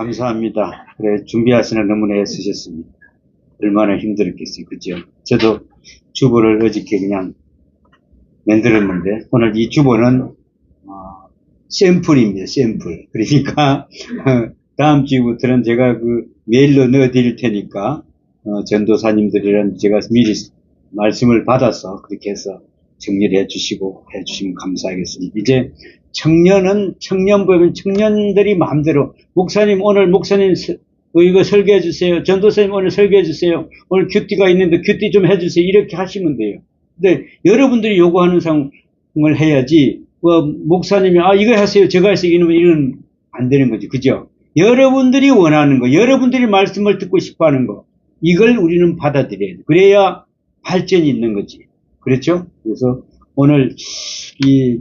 감사합니다. 그래, 준비하시느라 너무나 애쓰셨습니다. 얼마나 힘들었겠어요. 그죠? 저도 주보를 어저께 그냥 만들었는데, 오늘 이 주보는, 샘플입니다. 샘플. 그러니까, 다음 주부터는 제가 메일로 넣어드릴 테니까, 전도사님들이랑 제가 미리 말씀을 받아서 그렇게 해서 정리를 해주시면 감사하겠습니다. 이제 청년들이 마음대로, 목사님, 오늘 목사님, 이거 설교해 주세요. 전도사님 오늘 설교해 주세요. 오늘 큐티가 있는데 큐티 좀 해주세요. 이렇게 하시면 돼요. 근데 여러분들이 요구하는 상을 해야지, 목사님이, 이거 하세요. 제가 하세요. 이러면 안 되는 거지. 그죠? 여러분들이 원하는 거, 여러분들이 말씀을 듣고 싶어 하는 거, 이걸 우리는 받아들여야 돼. 그래야 발전이 있는 거지. 그렇죠? 그래서 오늘 이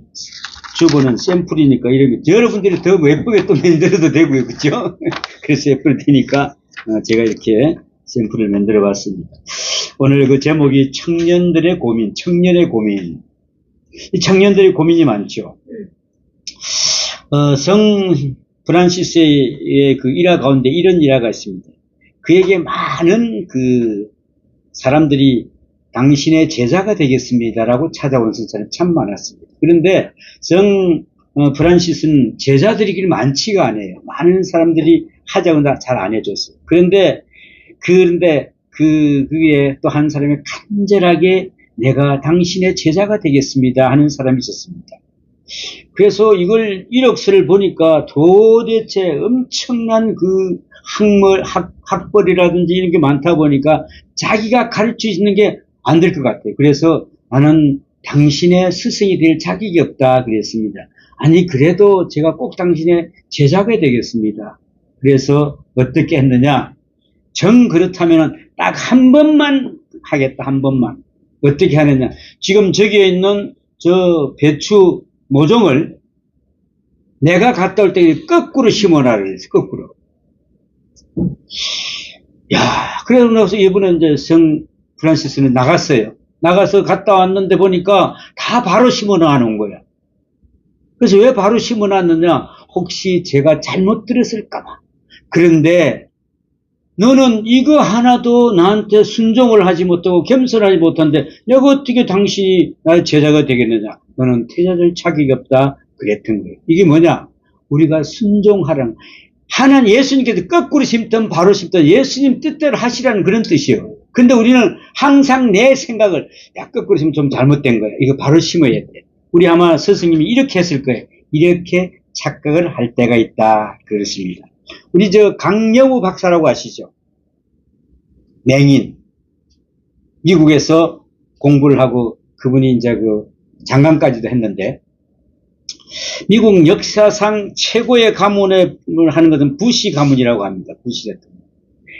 주보는 샘플이니까 이렇게 여러분들이 더 예쁘게 또 만들어도 되고요. 그죠? 그래서 예쁠 테니까 제가 이렇게 샘플을 만들어 봤습니다. 오늘 그 제목이 청년들의 고민, 청년의 고민. 이 청년들의 고민이 많죠. 성 프란시스의 그 일화 가운데 이런 일화가 있습니다. 그에게 많은 사람들이 당신의 제자가 되겠습니다라고 찾아온 선사는 참 많았습니다. 그런데 성 프란시스는 제자들이길 많지가 않아요. 많은 사람들이 하자고 잘 안 해줬어요. 그런데 그게 또 한 사람이 간절하게 내가 당신의 제자가 되겠습니다 하는 사람이 있었습니다. 그래서 이걸 이력서를 보니까 도대체 엄청난 학벌이라든지 이런 게 많다 보니까 자기가 가르치는 게 안 될 것 같아요. 그래서 나는 당신의 스승이 될 자격이 없다 그랬습니다. 아니 그래도 제가 꼭 당신의 제자가 되겠습니다. 그래서 어떻게 했느냐? 정 그렇다면 딱 한 번만 하겠다. 한 번만. 어떻게 하느냐? 지금 저기에 있는 저 배추 모종을 내가 갔다 올 때 거꾸로 심어놔라 그랬어요. 거꾸로. 그러고 나서 이분은 이제 성 프란시스는 나갔어요. 나가서 갔다 왔는데 보니까 다 바로 심어놔 놓은 거야. 그래서 왜 바로 심어놨느냐? 혹시 제가 잘못 들었을까봐. 그런데 너는 이거 하나도 나한테 순종을 하지 못하고 겸손하지 못한데 내가 어떻게 당신이 나의 제자가 되겠느냐? 너는 태자될 자격이 없다. 그랬던 거예요. 이게 뭐냐? 우리가 순종하라는, 하나님 예수님께서 거꾸로 심든 바로 심든 예수님 뜻대로 하시라는 그런 뜻이에요. 근데 우리는 항상 내 생각을, 거꾸로 심으면 좀 잘못된 거야. 이거 바로 심어야 돼. 우리 아마 스승님이 이렇게 했을 거예요. 이렇게 착각을 할 때가 있다. 그렇습니다. 우리 강여우 박사라고 아시죠? 맹인. 미국에서 공부를 하고 그분이 이제 장관까지도 했는데, 미국 역사상 최고의 가문을 하는 것은 부시 가문이라고 합니다. 부시 대통령.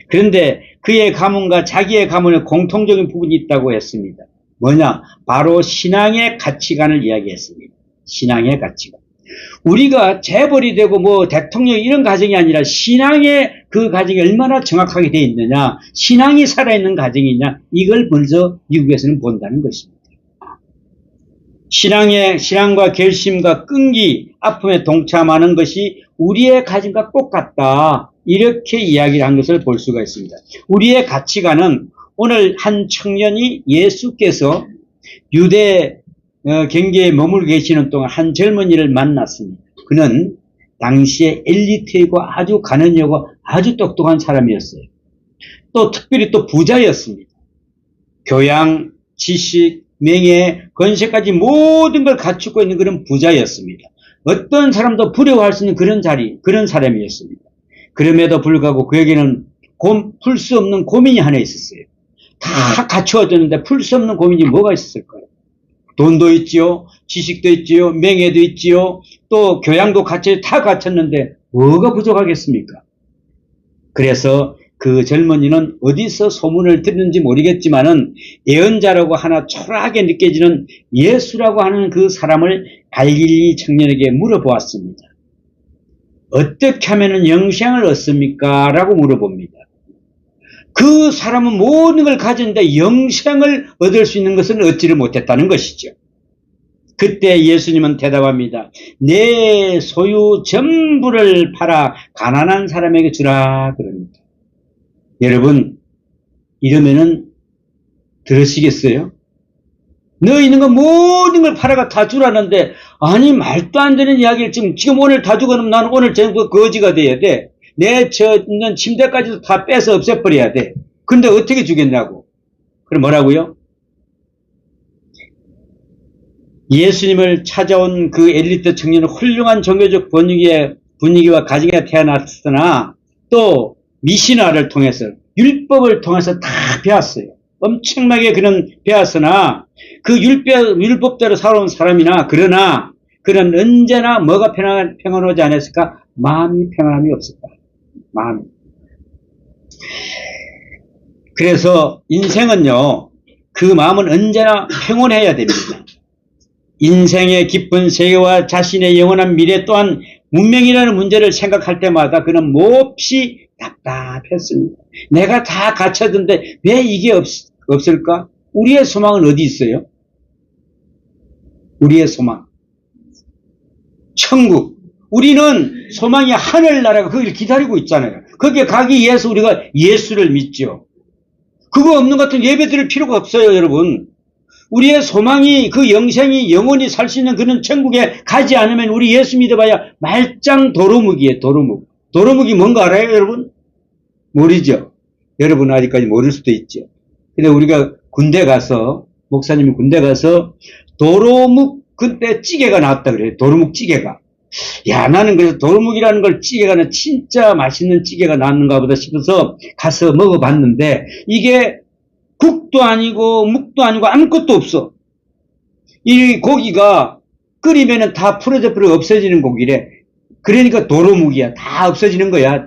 그런데 그의 가문과 자기의 가문에 공통적인 부분이 있다고 했습니다. 뭐냐? 바로 신앙의 가치관을 이야기했습니다. 신앙의 가치관. 우리가 재벌이 되고 대통령 이런 가정이 아니라 신앙의 그 가정이 얼마나 정확하게 되어 있느냐, 신앙이 살아있는 가정이냐, 이걸 먼저 미국에서는 본다는 것입니다. 신앙과 결심과 끈기, 아픔에 동참하는 것이 우리의 가정과 똑같다. 이렇게 이야기를 한 것을 볼 수가 있습니다. 우리의 가치관은, 오늘 한 청년이 예수께서 유대 경계에 머물고 계시는 동안 한 젊은이를 만났습니다. 그는 당시에 엘리트이고 아주 가난하고 아주 똑똑한 사람이었어요. 또 특별히 또 부자였습니다. 교양, 지식, 명예, 권세까지 모든 걸 갖추고 있는 그런 부자였습니다. 어떤 사람도 부러워할 수 있는 그런 사람이었습니다. 그럼에도 불구하고 그에게는 풀 수 없는 고민이 하나 있었어요. 다 갖추어졌는데 풀 수 없는 고민이 뭐가 있었을까요? 돈도 있지요, 지식도 있지요, 명예도 있지요, 또 교양도 다 갖췄는데 뭐가 부족하겠습니까? 그래서 그 젊은이는 어디서 소문을 듣는지 모르겠지만은 예언자라고 하나 초라하게 느껴지는 예수라고 하는 그 사람을 갈릴리 청년에게 물어보았습니다. 어떻게 하면 영생을 얻습니까? 라고 물어봅니다. 그 사람은 모든 걸 가졌는데 영생을 얻을 수 있는 것은 얻지를 못했다는 것이죠. 그때 예수님은 대답합니다. 내 소유 전부를 팔아 가난한 사람에게 주라 그럽니다. 여러분, 이러면은 들으시겠어요? 너 있는 거 모든 걸 팔아가 다 주라는데, 아니 말도 안 되는 이야기를 지금 오늘 다 주고 나는 오늘 저녁 거지가 돼야 돼. 내 있는 침대까지도 다 빼서 없애버려야 돼. 근데 어떻게 주겠냐고. 그럼 뭐라고요? 예수님을 찾아온 그 엘리트 청년은 훌륭한 종교적 분위기와 가정에 태어났으나 또 미신화를 통해서 율법을 통해서 다 배웠어요. 엄청나게 그는 배웠으나 그 율법대로 살아온 사람이나 그러나 그는 언제나 뭐가 평안하지 않았을까? 마음이 평안함이 없었다. 마음이. 그래서 인생은요, 그 마음은 언제나 평온해야 됩니다. 인생의 깊은 세계와 자신의 영원한 미래 또한 문명이라는 문제를 생각할 때마다 그는 몹시 답답했습니다. 내가 다 갖춰둔데 왜 이게 없을까? 우리의 소망은 어디 있어요? 우리의 소망. 천국. 우리는 소망이 하늘나라가 거기를 기다리고 있잖아요. 거기에 가기 위해서 우리가 예수를 믿죠. 그거 없는 것 같은 예배 드릴 필요가 없어요, 여러분. 우리의 소망이 그 영생이 영원히 살 수 있는 그런 천국에 가지 않으면 우리 예수 믿어봐야 말짱 도루묵이에요. 도루묵. 도루묵이 뭔가 알아요, 여러분? 모르죠. 여러분은 아직까지 모를 수도 있죠. 근데 우리가 군대 가서, 목사님이 군대 가서 도루묵 그때 찌개가 나왔다 그래요. 도루묵 찌개가. 야, 나는 그래서 도루묵이라는 걸 찌개가 진짜 맛있는 찌개가 나왔는가 보다 싶어서 가서 먹어봤는데 이게 국도 아니고 묵도 아니고 아무것도 없어. 이 고기가 끓이면은 다 풀어져 버려 없어지는 고기래. 그러니까 도루묵이야. 다 없어지는 거야.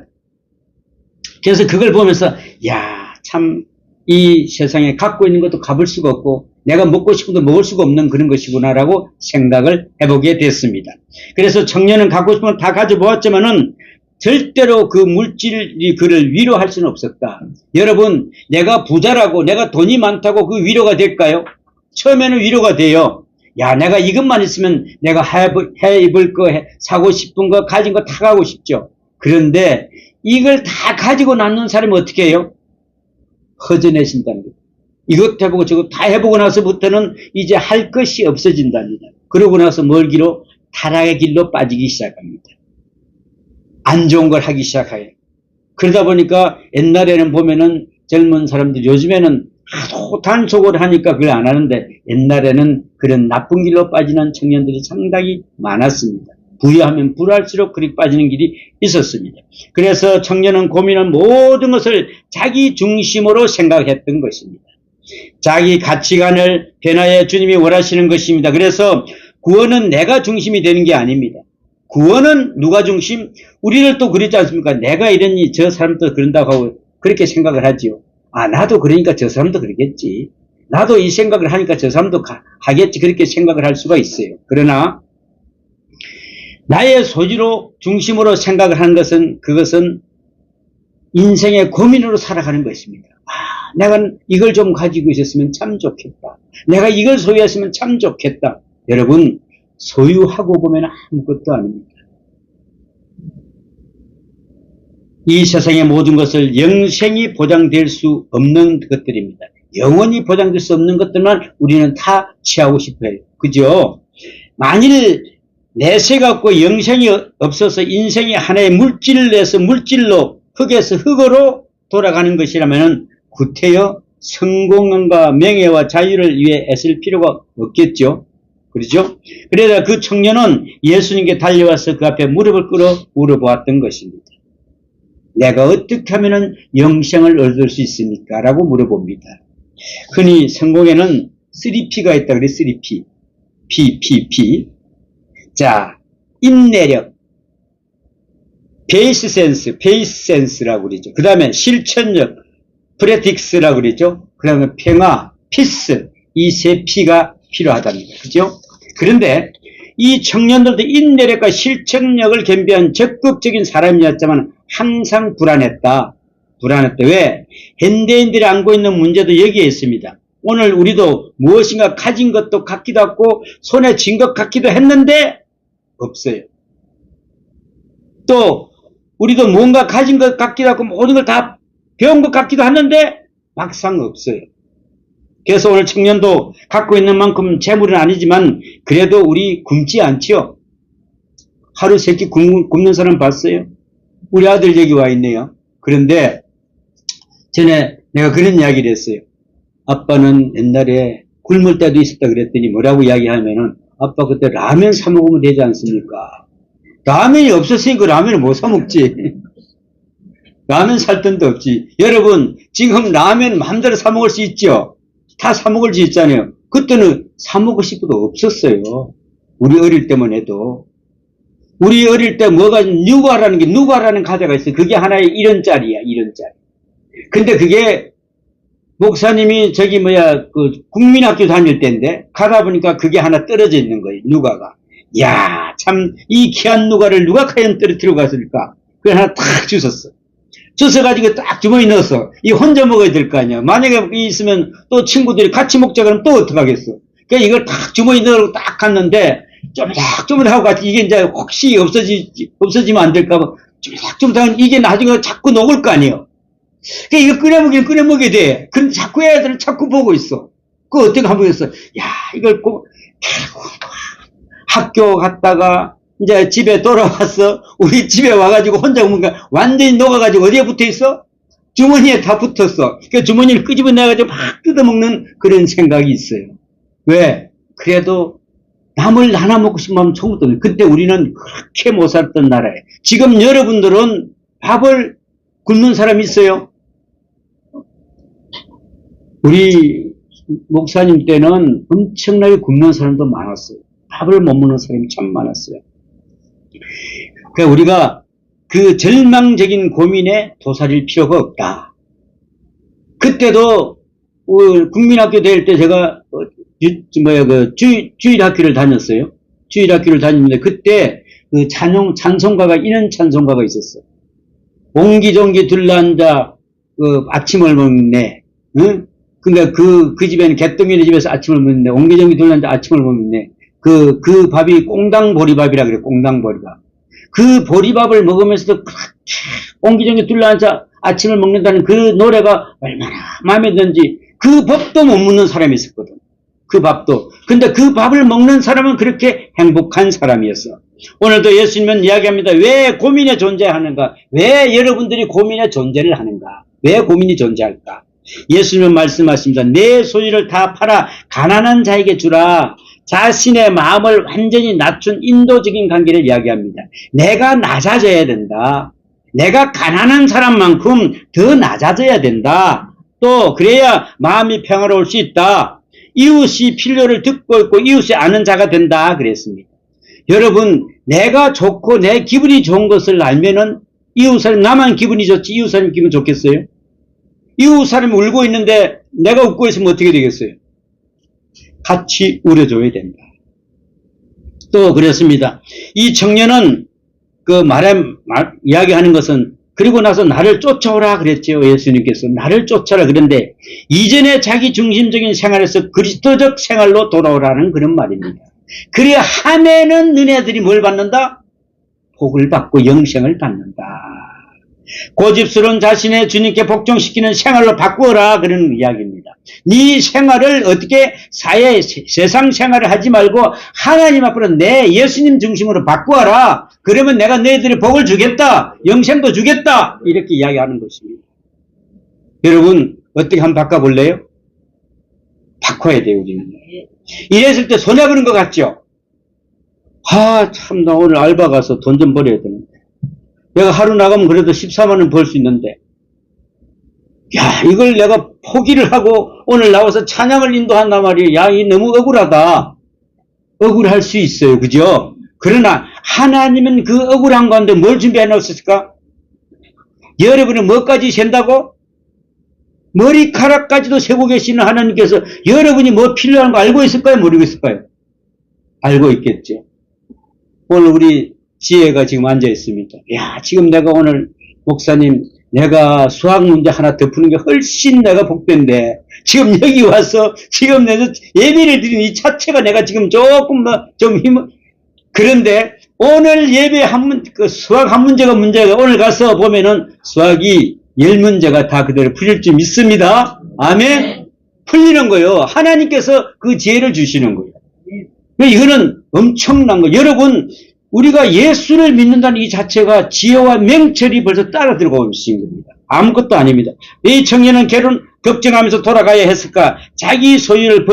그래서 그걸 보면서 야, 참 이 세상에 갖고 있는 것도 갚을 수가 없고 내가 먹고 싶은 것도 먹을 수가 없는 그런 것이구나라고 생각을 해보게 됐습니다. 그래서 청년은 갖고 싶은 걸 다 가져보았지만은 절대로 그 물질이 그를 위로할 수는 없었다. 여러분, 내가 부자라고 내가 돈이 많다고 그 위로가 될까요? 처음에는 위로가 돼요. 야, 내가 이것만 있으면 내가 해 입을 거, 사고 싶은 거, 가진 거 다 가고 싶죠. 그런데 이걸 다 가지고 남는 사람이 어떻게 해요? 허전해진다는 거예요. 이것 해보고 저것 다 해보고 나서부터는 이제 할 것이 없어진답니다. 그러고 나서 멀기로 타락의 길로 빠지기 시작합니다. 안 좋은 걸 하기 시작해요. 그러다 보니까 옛날에는 보면은 젊은 사람들 요즘에는 하도 단속을 하니까 그걸 안 하는데 옛날에는 그런 나쁜 길로 빠지는 청년들이 상당히 많았습니다. 부유하면 부유할수록 그리 빠지는 길이 있었습니다. 그래서 청년은 고민한 모든 것을 자기 중심으로 생각했던 것입니다. 자기 가치관을 변화해 주님이 원하시는 것입니다. 그래서 구원은 내가 중심이 되는 게 아닙니다. 구원은 누가 중심? 우리를 또 그러지 않습니까? 내가 이러니 저 사람도 그런다고 하고 그렇게 생각을 하지요. 아, 나도 그러니까 저 사람도 그러겠지. 나도 이 생각을 하니까 저 사람도 하겠지. 그렇게 생각을 할 수가 있어요. 그러나 나의 소유로 중심으로 생각을 하는 것은 그것은 인생의 고민으로 살아가는 것입니다. 아, 내가 이걸 좀 가지고 있었으면 참 좋겠다. 내가 이걸 소유했으면 참 좋겠다. 여러분, 소유하고 보면 아무것도 아닙니다. 이 세상의 모든 것을 영생이 보장될 수 없는 것들입니다. 영원히 보장될 수 없는 것들만 우리는 다 취하고 싶어요. 그죠? 만일 내세가 없고 영생이 없어서 인생이 하나의 물질을 내서 물질로 흙에서 흙으로 돌아가는 것이라면 구태여 성공과 명예와 자유를 위해 애쓸 필요가 없겠죠. 그렇죠? 그래서 그 청년은 예수님께 달려와서 그 앞에 무릎을 꿇어 물어보았던 것입니다. 내가 어떻게 하면 영생을 얻을 수 있습니까? 라고 물어봅니다. 흔히 성공에는 3P가 있다 그래. 3P. P. 자, 인내력, 베이스 센스라고 그러죠. 그 다음에 실천력, 프레틱스라고 그러죠. 그 다음에 평화, 피스, 이 세 P가 필요하답니다. 그죠? 그런데 이 청년들도 인내력과 실천력을 겸비한 적극적인 사람이었지만 항상 불안했다. 왜? 현대인들이 안고 있는 문제도 여기에 있습니다. 오늘 우리도 무엇인가 가진 것도 같기도 하고 손에 쥔 것 같기도 했는데 없어요. 또 우리도 뭔가 가진 것 같기도 하고 모든 걸 다 배운 것 같기도 하는데 막상 없어요. 그래서 오늘 청년도 갖고 있는 만큼 재물은 아니지만 그래도 우리 굶지 않지요. 하루 세 끼 굶는 사람 봤어요? 우리 아들 여기 와 있네요. 그런데 전에 내가 그런 이야기를 했어요. 아빠는 옛날에 굶을 때도 있었다 그랬더니 뭐라고 이야기하면은 아빠 그때 라면 사 먹으면 되지 않습니까? 라면이 없었으니까 라면을 못 사 먹지. 라면 살 돈도 없지. 여러분 지금 라면 마음대로 사 먹을 수 있죠? 다 사 먹을 수 있잖아요. 그때는 사 먹을 수도 없었어요. 우리 어릴 때만 해도. 우리 어릴 때 뭐가 누가라는 가사가 있어요. 그게 하나의 1원짜리야. 1원짜리. 근데 그게 목사님이 국민학교 다닐 때인데 가다 보니까 그게 하나 떨어져 있는 거예요. 누가가. 야, 참 이 귀한 누가를 누가 과연 떨어뜨리고 갔을까? 그걸 하나 탁 주웠어. 주워가지고 딱 주머니 넣었어. 이 혼자 먹어야 될 거 아니야. 만약에 있으면 또 친구들이 같이 먹자 그러면 또 어떡하겠어. 그러니까 이걸 딱 주머니 넣으라고 딱 갔는데 쪼물쪼물 하고 같이 이게 이제 혹시 없어지면 안 될까봐 쪼물쪼물 하면 이게 나중에 자꾸 녹을 거 아니에요. 그러니까 이거 끓여 먹여야 돼. 근데 자꾸 애들은 자꾸 보고 있어. 그거 어떻게 하면 했어. 야, 이걸 꼭 학교 갔다가 이제 집에 돌아왔어. 우리 집에 와가지고 혼자 먹으니까 완전히 녹아가지고 어디에 붙어 있어? 주머니에 다 붙었어. 그러니까 주머니를 끄집어내가지고 막 뜯어먹는 그런 생각이 있어요. 왜? 그래도 남을 나눠 먹고 싶으면 처음부터 그때 우리는 그렇게 못 살던 나라에 지금 여러분들은 밥을 굶는 사람 있어요? 우리 목사님 때는 엄청나게 굶는 사람도 많았어요. 밥을 못 먹는 사람이 참 많았어요. 그러니까 우리가 그 절망적인 고민에 도사릴 필요가 없다. 그때도 국민학교 다닐 때 제가 주일학교를 다녔어요. 주일학교를 다니는데 그때 그 찬송가가 인원 찬송가가 있었어. 옹기종기 둘러앉아 아침을 먹네. 응? 그러니까 그 집에는 개똥이네 집에서 아침을 먹는데 옹기종기 둘러앉아 아침을 먹네. 그 밥이 꽁당보리밥이라 그래. 꽁당보리밥. 그 보리밥을 먹으면서도 그렇게 옹기종기 둘러앉아 아침을 먹는다는 그 노래가 얼마나 마음에 드는지 그 밥도 못 먹는 사람이 있었거든. 그 밥도. 근데 그 밥을 먹는 사람은 그렇게 행복한 사람이었어. 오늘도 예수님은 이야기합니다. 왜 고민에 존재하는가? 왜 여러분들이 고민에 존재를 하는가? 왜 고민이 존재할까? 예수님은 말씀하십니다. 내 소유를 다 팔아 가난한 자에게 주라. 자신의 마음을 완전히 낮춘 인도적인 관계를 이야기합니다. 내가 낮아져야 된다. 내가 가난한 사람만큼 더 낮아져야 된다. 또 그래야 마음이 평화로울 수 있다. 이웃이 필요를 듣고 있고 이웃이 아는 자가 된다 그랬습니다. 여러분 내가 좋고 내 기분이 좋은 것을 알면은 이웃 사람 나만 기분이 좋지 이웃 사람 기분 좋겠어요? 이웃 사람이 울고 있는데 내가 웃고 있으면 어떻게 되겠어요? 같이 울어줘야 된다. 또 그랬습니다. 이 청년은 이야기하는 것은 그리고 나서 나를 쫓아오라 그랬죠. 예수님께서 나를 쫓아라 그런데 이전에 자기 중심적인 생활에서 그리스도적 생활로 돌아오라는 그런 말입니다. 그래야 한 해는 너네들이 뭘 받는다? 복을 받고 영생을 받는다. 고집스러운 자신의 주님께 복종시키는 생활로 바꾸어라 그런 이야기입니다. 네 생활을 어떻게 세상 생활을 하지 말고 하나님 앞으로 내 예수님 중심으로 바꾸어라. 그러면 내가 너희들이 복을 주겠다. 영생도 주겠다. 이렇게 이야기하는 것입니다. 여러분 어떻게 한번 바꿔볼래요? 바꿔야 돼요 우리는. 이랬을 때 손해보는 것 같죠? 참 나 오늘 알바 가서 돈 좀 벌어야 되는데 내가 하루 나가면 그래도 14만 원 벌 수 있는데 야 이걸 내가 포기를 하고 오늘 나와서 찬양을 인도한단 말이에요. 야 이 너무 억울하다. 억울할 수 있어요. 그죠? 그러나 하나님은 그 억울한 가운데 뭘 준비해 놓으셨을까? 여러분이 뭐까지 센다고? 머리카락까지도 세고 계시는 하나님께서 여러분이 뭐 필요한 거 알고 있을까요? 모르고 있을까요? 알고 있겠죠. 오늘 우리 지혜가 지금 앉아 있습니다. 야, 지금 내가 오늘 목사님 내가 수학 문제 하나 더 푸는 게 훨씬 내가 복된데, 지금 여기 와서, 지금 내가 예배를 드린 이 자체가 내가 지금 조금 좀 그런데, 오늘 예배 수학 한 문제가 오늘 가서 보면은 수학이 10문제가 다 그대로 풀릴 줄 믿습니다. 아멘? 풀리는 거예요. 하나님께서 그 지혜를 주시는 거예요. 이거는 엄청난 거예요. 여러분, 우리가 예수를 믿는다는 이 자체가 지혜와 명철이 벌써 따라 들어오고 있는 겁니다. 아무것도 아닙니다. 이 청년은 결혼 걱정하면서 돌아가야 했을까? 자기 소유를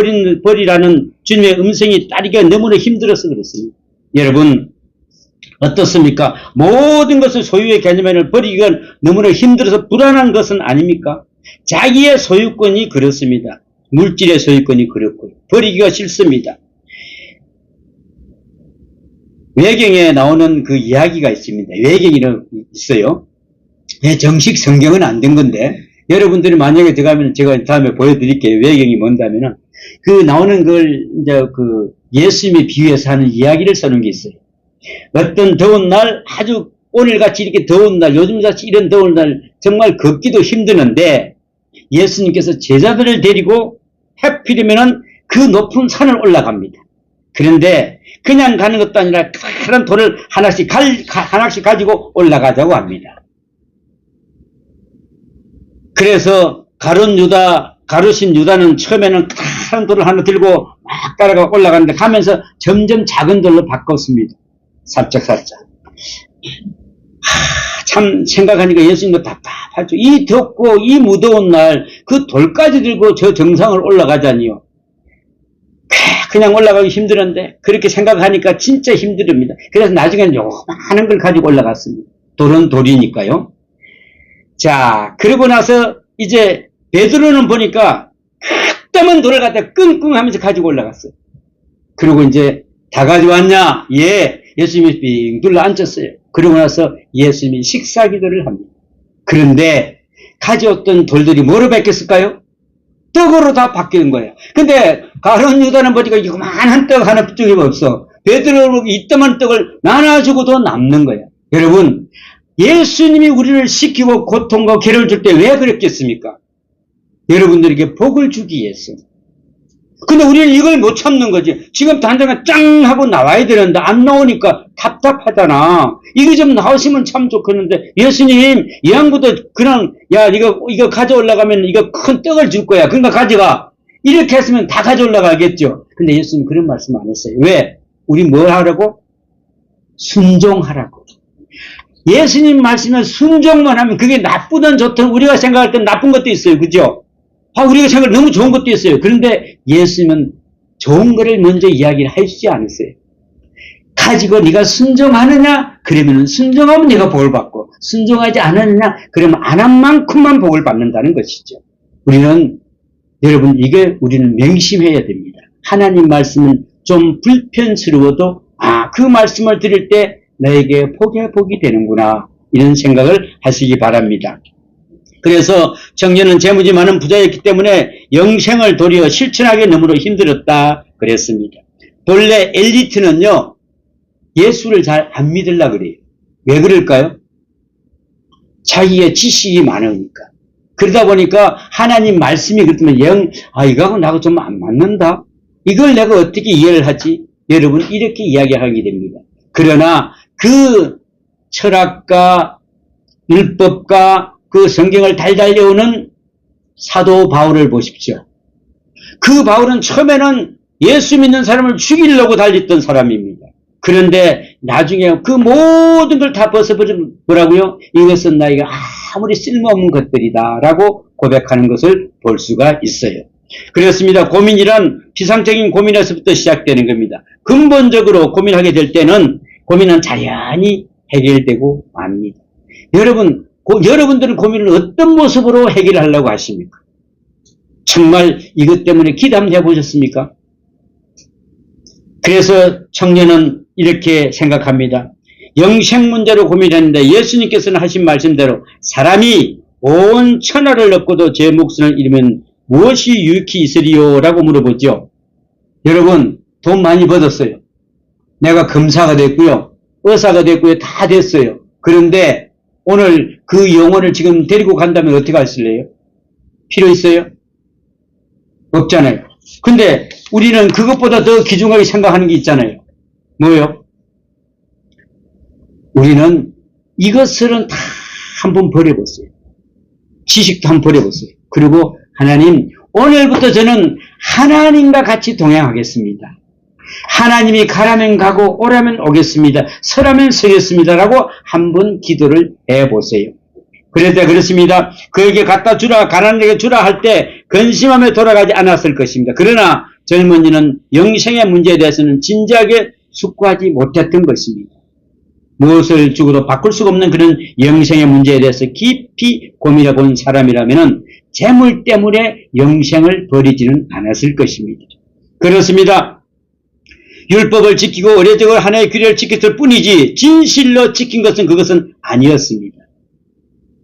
버리라는 주님의 음성이 따르기가 너무나 힘들어서 그렇습니다. 여러분, 어떻습니까? 모든 것을 소유의 개념을 버리기가 너무나 힘들어서 불안한 것은 아닙니까? 자기의 소유권이 그렇습니다. 물질의 소유권이 그렇고요. 버리기가 싫습니다. 외경에 나오는 그 이야기가 있습니다. 외경이 있어요. 정식 성경은 안 된 건데, 여러분들이 만약에 들어가면 제가 다음에 보여드릴게요. 외경이 뭔다면은, 그 나오는 걸, 이제 예수님이 비유해서 하는 이야기를 써놓은 게 있어요. 어떤 더운 날, 아주 오늘같이 이렇게 더운 날, 요즘같이 이런 더운 날, 정말 걷기도 힘드는데, 예수님께서 제자들을 데리고 해필이면은 그 높은 산을 올라갑니다. 그런데 그냥 가는 것도 아니라 그런 돌을 하나씩 가지고 올라가자고 합니다. 그래서 가룟 유다는 처음에는 큰 돌을 하나 들고 막 따라가 올라가는데 가면서 점점 작은 돌로 바꿨습니다. 살짝. 참 생각하니까 예수님도 답답하죠. 이 덥고 이 무더운 날 그 돌까지 들고 저 정상을 올라가자니요. 그냥 올라가기 힘들었는데 그렇게 생각하니까 진짜 힘듭니다. 그래서 나중에는 요만한 걸 가지고 올라갔습니다. 돌은 돌이니까요. 자, 그러고 나서 이제 베드로는 보니까 끄떡한 돌을 갖다 끙끙 하면서 가지고 올라갔어요. 그리고 이제 다 가져왔냐? 예. 예수님이 빙 둘러 앉았어요. 그러고 나서 예수님이 식사 기도를 합니다. 그런데 가져왔던 돌들이 뭐로 바뀌었을까요? 떡으로 다 바뀌는 거예요. 근데 가룟 유다는 보니까 이만한 떡 하나쯤이 없어. 베드로는 이따만 떡을 나눠주고 더 남는 거예요. 여러분, 예수님이 우리를 시키고 고통과 괴로움을 줄 때 왜 그랬겠습니까? 여러분들에게 복을 주기 위해서. 근데 우리는 이걸 못 참는 거지. 지금 단장가 짱 하고 나와야 되는데 안 나오니까 답답하잖아. 이거 좀 나오시면 참 좋겠는데, 예수님, 이 양보다 그냥, 야, 이거 가져올라가면 이거 큰 떡을 줄 거야. 그러니까 가져가. 이렇게 했으면 다 가져올라가겠죠. 근데 예수님 그런 말씀 안 했어요. 왜? 우리 뭘 하라고? 순종하라고. 예수님 말씀은 순종만 하면 그게 나쁘든 좋든 우리가 생각할 땐 나쁜 것도 있어요. 그죠? 우리가 생각할 너무 좋은 것도 있어요. 그런데 예수님은 좋은 거를 먼저 이야기를 하시지 않으세요. 가지고 네가 순종하느냐? 그러면 순종하면 네가 복을 받고, 순종하지 않느냐? 그러면 안 한 만큼만 복을 받는다는 것이죠. 여러분, 우리는 명심해야 됩니다. 하나님 말씀은 좀 불편스러워도, 그 말씀을 들을 때 나에게 복이 되는구나. 이런 생각을 하시기 바랍니다. 그래서 청년은 재무지 많은 부자였기 때문에 영생을 도리어 실천하기 너무나 힘들었다 그랬습니다. 본래 엘리트는요, 예수를 잘 안 믿으려고 그래요. 왜 그럴까요? 자기의 지식이 많으니까. 그러다 보니까 하나님 말씀이 그렇다면 이거하고 나하고 좀 안 맞는다? 이걸 내가 어떻게 이해를 하지? 여러분, 이렇게 이야기하게 됩니다. 그러나 그 철학과 율법과 그 성경을 달달 외우는 사도 바울을 보십시오. 그 바울은 처음에는 예수 믿는 사람을 죽이려고 달렸던 사람입니다. 그런데 나중에 그 모든 걸 다 벗어버리면 뭐라고요? 이것은 나에게 아무리 쓸모없는 것들이다 라고 고백하는 것을 볼 수가 있어요. 그렇습니다. 고민이란 피상적인 고민에서부터 시작되는 겁니다. 근본적으로 고민하게 될 때는 고민은 자연히 해결되고 맙니다. 여러분들은 고민을 어떤 모습으로 해결하려고 하십니까? 정말 이것 때문에 기담해 보셨습니까? 그래서 청년은 이렇게 생각합니다. 영생 문제로 고민했는데 예수님께서는 하신 말씀대로 사람이 온 천하를 얻고도 제 목숨을 잃으면 무엇이 유익이 있으리요? 라고 물어보죠. 여러분, 돈 많이 벌었어요. 내가 검사가 됐고요. 의사가 됐고요. 다 됐어요. 그런데 오늘 그 영혼을 지금 데리고 간다면 어떻게 하실래요? 필요 있어요? 없잖아요. 근데 우리는 그것보다 더 귀중하게 생각하는 게 있잖아요. 뭐예요? 우리는 이것들은 다 한번 버려봤어요. 지식도 한번 버려봤어요. 그리고 하나님, 오늘부터 저는 하나님과 같이 동행하겠습니다. 하나님이 가라면 가고 오라면 오겠습니다. 서라면 서겠습니다라고 한번 기도를 해보세요. 그럴 때 그렇습니다. 그에게 갖다 주라, 가난한 에게 주라 할 때 근심하며 돌아가지 않았을 것입니다. 그러나 젊은이는 영생의 문제에 대해서는 진지하게 숙고하지 못했던 것입니다. 무엇을 주고도 바꿀 수가 없는 그런 영생의 문제에 대해서 깊이 고민해 본 사람이라면 재물 때문에 영생을 버리지는 않았을 것입니다. 그렇습니다. 율법을 지키고 의례적으로 하나의 규례를 지켰을 뿐이지 진실로 지킨 것은 그것은 아니었습니다.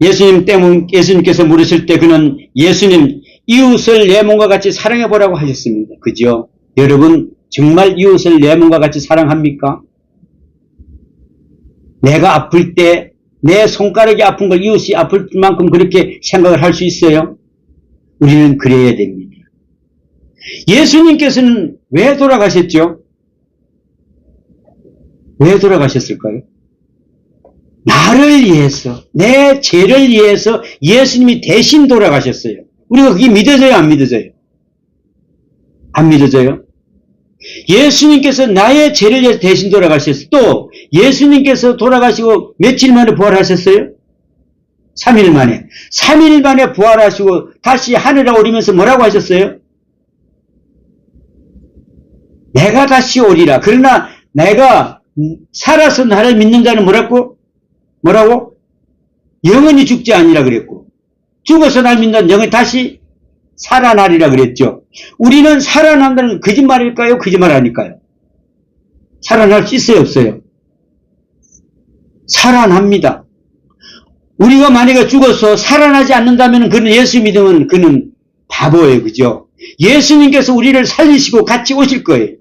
예수님께서 물으실 때 그는 예수님, 이웃을 내 몸과 같이 사랑해보라고 하셨습니다. 그죠? 여러분, 정말 이웃을 내 몸과 같이 사랑합니까? 내가 아플 때 내 손가락이 아픈 걸 이웃이 아플 만큼 그렇게 생각을 할 수 있어요? 우리는 그래야 됩니다. 예수님께서는 왜 돌아가셨죠? 왜 돌아가셨을까요? 나를 위해서, 내 죄를 위해서 예수님이 대신 돌아가셨어요. 우리가 그게 믿어져요, 안 믿어져요? 안 믿어져요? 예수님께서 나의 죄를 위해서 대신 돌아가셨어요. 또 예수님께서 돌아가시고 며칠 만에 부활하셨어요? 3일 만에. 3일 만에 부활하시고 다시 하늘에 오르면서 뭐라고 하셨어요? 내가 다시 오리라. 그러나 내가 살아서 나를 믿는 자는 뭐라고? 영원히 죽지 아니라 그랬고, 죽어서 날 믿는 영원히 다시 살아나리라 그랬죠. 우리는 살아난다는 거짓말일까요? 거짓말 아닐까요? 살아날 수 있어요, 없어요? 살아납니다. 우리가 만약에 죽어서 살아나지 않는다면 그는 예수 믿으면 그는 바보예요, 그죠? 예수님께서 우리를 살리시고 같이 오실 거예요.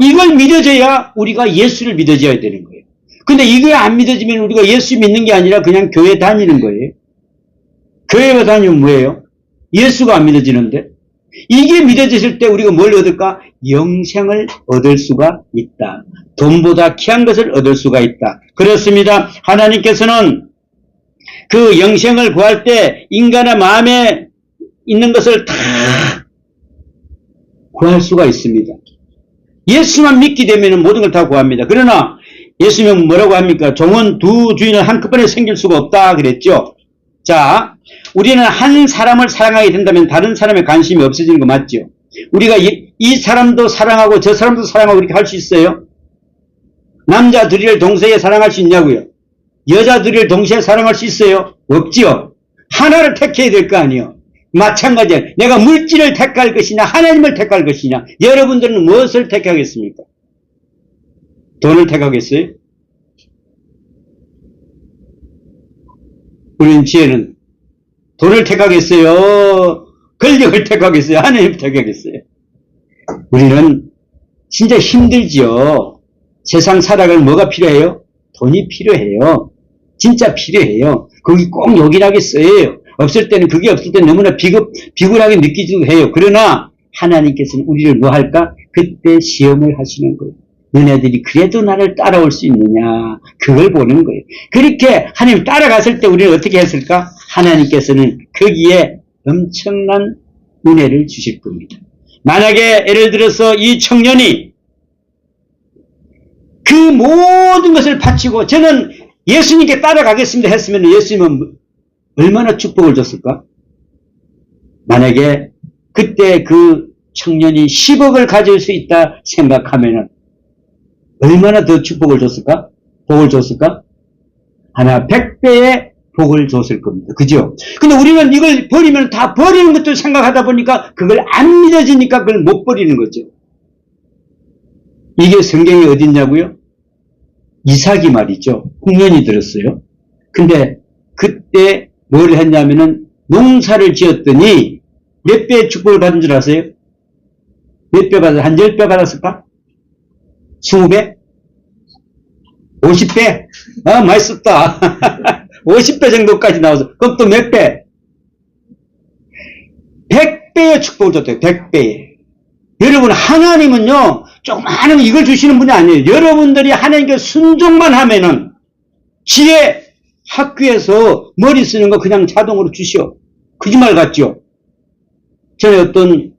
이걸 믿어져야 우리가 예수를 믿어져야 되는 거예요. 근데 이게 안 믿어지면 우리가 예수 믿는 게 아니라 그냥 교회 다니는 거예요. 교회가 다니면 뭐예요? 예수가 안 믿어지는데? 이게 믿어졌을 때 우리가 뭘 얻을까? 영생을 얻을 수가 있다. 돈보다 귀한 것을 얻을 수가 있다. 그렇습니다. 하나님께서는 그 영생을 구할 때 인간의 마음에 있는 것을 다 구할 수가 있습니다. 예수만 믿게 되면 모든 걸 다 구합니다. 그러나 예수님은 뭐라고 합니까? 종은 두 주인을 한꺼번에 생길 수가 없다 그랬죠. 자, 우리는 한 사람을 사랑하게 된다면 다른 사람에 관심이 없어지는 거 맞죠? 우리가 이 사람도 사랑하고 저 사람도 사랑하고 그렇게 할 수 있어요? 남자 둘이를 동시에 사랑할 수 있냐고요? 여자 둘이를 동시에 사랑할 수 있어요? 없지요. 하나를 택해야 될 거 아니에요. 마찬가지야. 내가 물질을 택할 것이냐 하나님을 택할 것이냐. 여러분들은 무엇을 택하겠습니까? 돈을 택하겠어요? 우리는 지혜는 돈을 택하겠어요? 권력을 택하겠어요? 하나님을 택하겠어요? 우리는 진짜 힘들죠. 세상 살아가는 뭐가 필요해요? 돈이 필요해요. 진짜 필요해요. 거기 꼭 요긴하게 써요. 없을 때는 그게 없을 때는 너무나 비굴하게 느끼기도 해요. 그러나 하나님께서는 우리를 뭐 할까? 그때 시험을 하시는 거예요. 너네들이 그래도 나를 따라올 수 있느냐? 그걸 보는 거예요. 그렇게 하나님 따라갔을 때 우리는 어떻게 했을까? 하나님께서는 거기에 엄청난 은혜를 주실 겁니다. 만약에 예를 들어서 이 청년이 그 모든 것을 바치고 저는 예수님께 따라가겠습니다 했으면 예수님은 얼마나 축복을 줬을까? 만약에 그때 그 청년이 10억을 가질 수 있다 생각하면은 얼마나 더 축복을 줬을까? 복을 줬을까? 하나 100배의 복을 줬을 겁니다. 그죠? 근데 우리는 이걸 버리면 다 버리는 것도 생각하다 보니까 그걸 안 믿어지니까 그걸 못 버리는 거죠. 이게 성경에 어디 있냐고요? 이삭이 말이죠. 흉년이 들었어요. 근데 그때 뭘 했냐면은 농사를 지었더니 몇 배의 축복을 받은 줄 아세요? 몇 배 받았어요? 한 10배 받았을까? 20배? 50배? 아, 많이 썼다. 50배 정도까지 나와서, 그럼 또 몇 배? 100배의 축복을 줬대요. 100배의. 여러분, 하나님은요, 조그마한 이걸 주시는 분이 아니에요. 여러분들이 하나님께 순종만 하면은, 지혜 학교에서 머리 쓰는 거 그냥 자동으로 주시오. 거짓말 같죠? 전에 어떤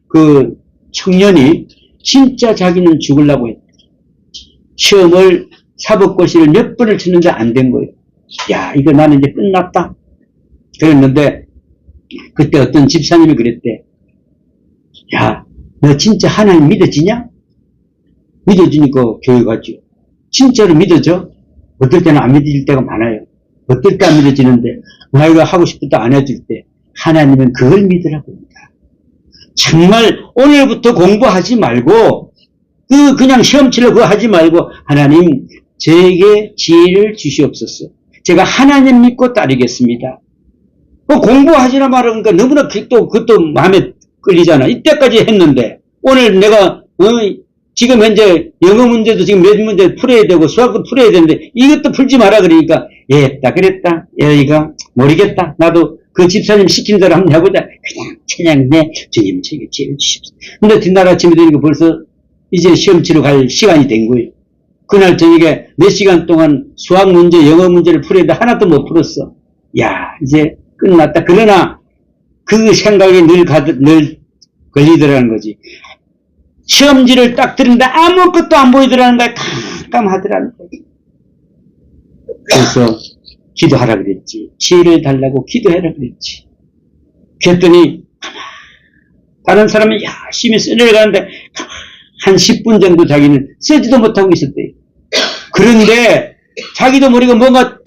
그 청년이 진짜 자기는 죽으려고 했다. 시험을 사법고시를 몇 번을 치는데 안 된 거예요. 야, 이거 나는 이제 끝났다. 그랬는데 그때 어떤 집사님이 그랬대. 야, 너 진짜 하나님 믿어지냐? 믿어지니까 교회 가죠. 진짜로 믿어져? 어떨 때는 안 믿어질 때가 많아요. 어떨 때 안 믿어지는데 나 이거 하고 싶어도 안 해줄 때 하나님은 그걸 믿으라고 합니다. 정말 오늘부터 공부하지 말고 그냥 시험 치려고 그거 하지 말고 하나님 저에게 지혜를 주시옵소서. 제가 하나님 믿고 따르겠습니다. 공부하지나 말하니까 너무나 또 그것도 마음에 끌리잖아. 이때까지 했는데 오늘 내가 지금 현재 영어 문제도 지금 몇 문제 풀어야 되고 수학도 풀어야 되는데 이것도 풀지 마라 그러니까 했다 그랬다. 얘가 모르겠다. 나도 그 집사님 시킨 대로 한번 해보자. 그냥 내 주님 저에게 지혜를 주십시오. 근데 뒷날 아침에 되니까 벌써 이제 시험 치러 갈 시간이 된 거예요. 그날 저녁에 몇 시간 동안 수학 문제, 영어 문제를 풀어야 돼. 하나도 못 풀었어. 야, 이제 끝났다. 그러나 그 생각이 늘 걸리더라는 거지. 시험지를 딱 들은데 아무것도 안 보이더라는 거야. 깜깜하더라는 거야. 그래서 기도하라 그랬지. 지혜를 달라고 기도해라 그랬지. 그랬더니 다른 사람은 열심히 써내려가는데 한 10분 정도 자기는 쓰지도 못하고 있었대요. 그런데 자기도 모르게 뭔가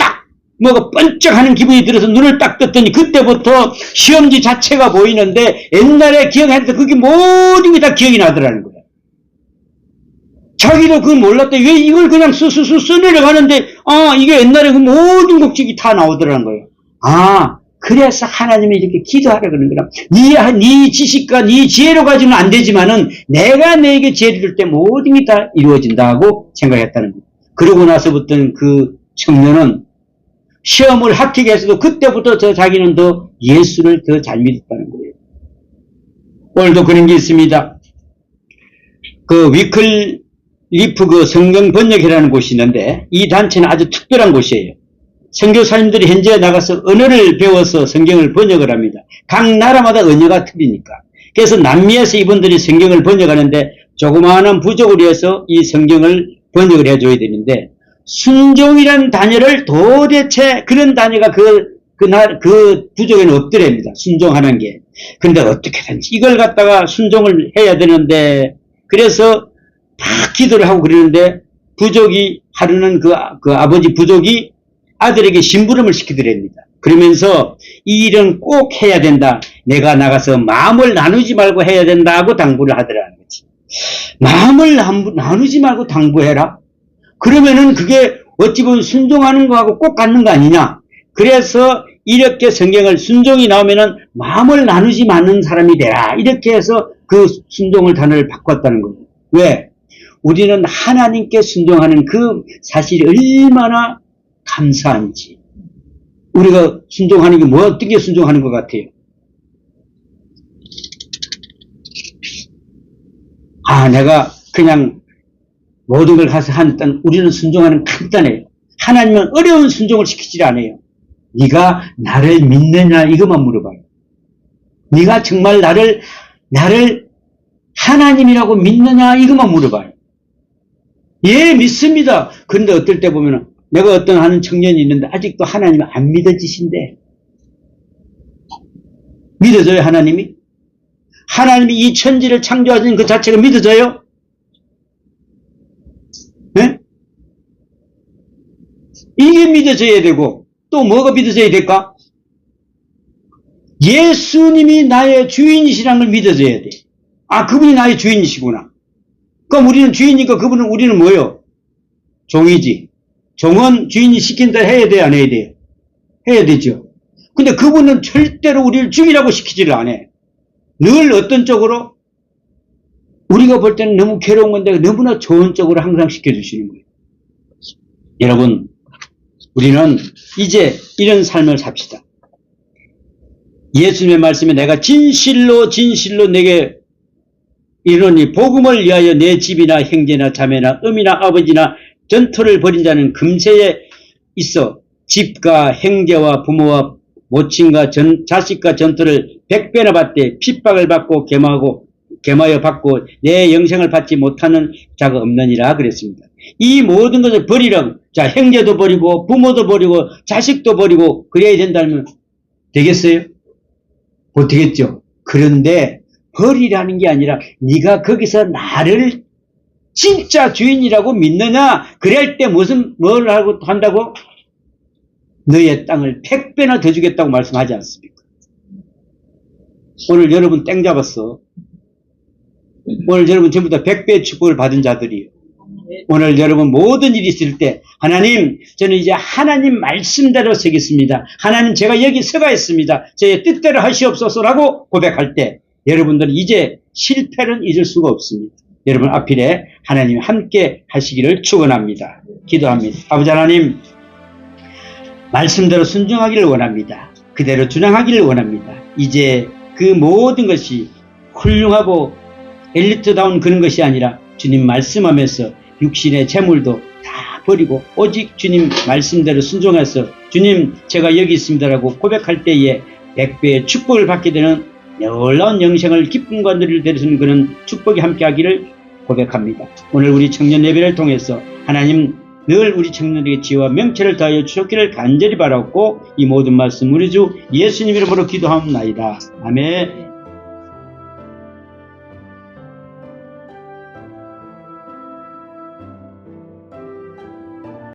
번쩍 하는 기분이 들어서 눈을 딱 떴더니 그때부터 시험지 자체가 보이는데 옛날에 기억했는데 그게 모든 게 다 기억이 나더라는 거야. 자기도 그걸 몰랐대. 왜 이걸 그냥 써내려가는데 이게 옛날에 그 모든 곡식이 다 나오더라는 거예요. 그래서 하나님이 이렇게 기도하라 그러는 거라. 네 지식과 네 지혜로 가지고는 안 되지만은 내가 너에게 지혜를 줄 때 모든 게 다 이루어진다고 생각했다는 거예요. 그러고 나서부터는 그 청년은 시험을 합격해 했어도 그때부터 자기는 더 예수를 더 잘 믿었다는 거예요. 오늘도 그런 게 있습니다. 그 위클리프 그 성경 번역이라는 곳이 있는데 이 단체는 아주 특별한 곳이에요. 선교사님들이 현지에 나가서 언어를 배워서 성경을 번역을 합니다. 각 나라마다 언어가 틀리니까. 그래서 남미에서 이분들이 성경을 번역하는데 조그마한 부족을 위해서 이 성경을 번역을 해줘야 되는데 순종이라는 단어를 도대체 그런 단어가 그 부족에는 없더랍니다. 순종하는 게. 근데 어떻게든지 이걸 갖다가 순종을 해야 되는데 그래서 다 기도를 하고 그러는데 부족이 하루는 그 아버지 부족이 아들에게 심부름을 시키더랍니다. 그러면서 이 일은 꼭 해야 된다. 내가 나가서 마음을 나누지 말고 해야 된다고 당부를 하더라는 거지. 마음을 나누지 말고 당부해라. 그러면은 그게 어찌 보면 순종하는 거하고 꼭 같는 거 아니냐. 그래서 이렇게 성경을 순종이 나오면은 마음을 나누지 않는 사람이 되라. 이렇게 해서 그 순종을 단어를 바꿨다는 거예요. 왜? 우리는 하나님께 순종하는 그 사실이 얼마나 감사한지. 우리가 순종하는 게 뭐 어떻게 순종하는 것 같아요? 내가 그냥 모든 걸 가서 하니까 우리는 순종하는 간단해요. 하나님은 어려운 순종을 시키지 않아요. 네가 나를 믿느냐 이것만 물어봐요. 네가 정말 나를 하나님이라고 믿느냐 이것만 물어봐요. 예, 믿습니다. 그런데 어떨 때 보면 내가 어떤 하는 청년이 있는데 아직도 하나님이 안 믿어지신대. 믿어져요, 하나님이? 하나님이 이 천지를 창조하신 그 자체가 믿어져요? 네? 이게 믿어져야 되고 또 뭐가 믿어져야 될까? 예수님이 나의 주인이시라는 걸 믿어져야 돼. 그분이 나의 주인이시구나. 그럼 우리는 주인이니까 우리는 뭐예요? 종이지. 종은 주인이 시킨 대로 해야 돼요, 안 해야 돼요? 해야 되죠. 근데 그분은 절대로 우리를 죽이라고 시키지를 않아. 늘 어떤 쪽으로? 우리가 볼 때는 너무 괴로운 건데 너무나 좋은 쪽으로 항상 시켜주시는 거예요. 여러분, 우리는 이제 이런 삶을 삽시다. 예수님의 말씀에 내가 진실로 내게 이르노니 복음을 위하여 내 집이나 형제나 자매나 어미나 아버지나 전토를 벌인 자는 금세에 있어 집과 형제와 부모와 모친과 자식과 전토를 100배나 받되 핍박을 받고 겸하여 받고 내 영생을 받지 못하는 자가 없느니라 그랬습니다. 이 모든 것을 버리라. 자, 형제도 버리고 부모도 버리고 자식도 버리고 그래야 된다면 되겠어요? 못 되겠죠. 그런데 버리라는 게 아니라 네가 거기서 나를 진짜 주인이라고 믿느냐? 그럴 때 뭘 하고 한다고? 너의 땅을 100배나 더 주겠다고 말씀하지 않습니까? 오늘 여러분 땡 잡았어. 오늘 여러분 전부 다 100배의 축복을 받은 자들이에요. 오늘 여러분 모든 일이 있을 때 하나님, 저는 이제 하나님 말씀대로 서겠습니다. 하나님, 제가 여기 서가 있습니다. 제 뜻대로 하시옵소서라고 고백할 때 여러분들은 이제 실패는 잊을 수가 없습니다. 여러분 앞일에 하나님 함께 하시기를 축원합니다. 기도합니다. 아버지 하나님, 말씀대로 순종하기를 원합니다. 그대로 준행하기를 원합니다. 이제 그 모든 것이 훌륭하고 엘리트다운 그런 것이 아니라 주님 말씀하면서 육신의 재물도 다 버리고 오직 주님 말씀대로 순종해서 주님, 제가 여기 있습니다라고 고백할 때에 100배의 축복을 받게 되는 놀라운 영생을 기쁨과 누리를 데려주는 그런 축복이 함께하기를 고백합니다. 오늘 우리 청년 예배를 통해서 하나님 늘 우리 청년에게 지혜와 명철을 더하여 주셨기를 간절히 바라고 이 모든 말씀 우리 주 예수님 이름으로 기도하옵나이다. 아멘.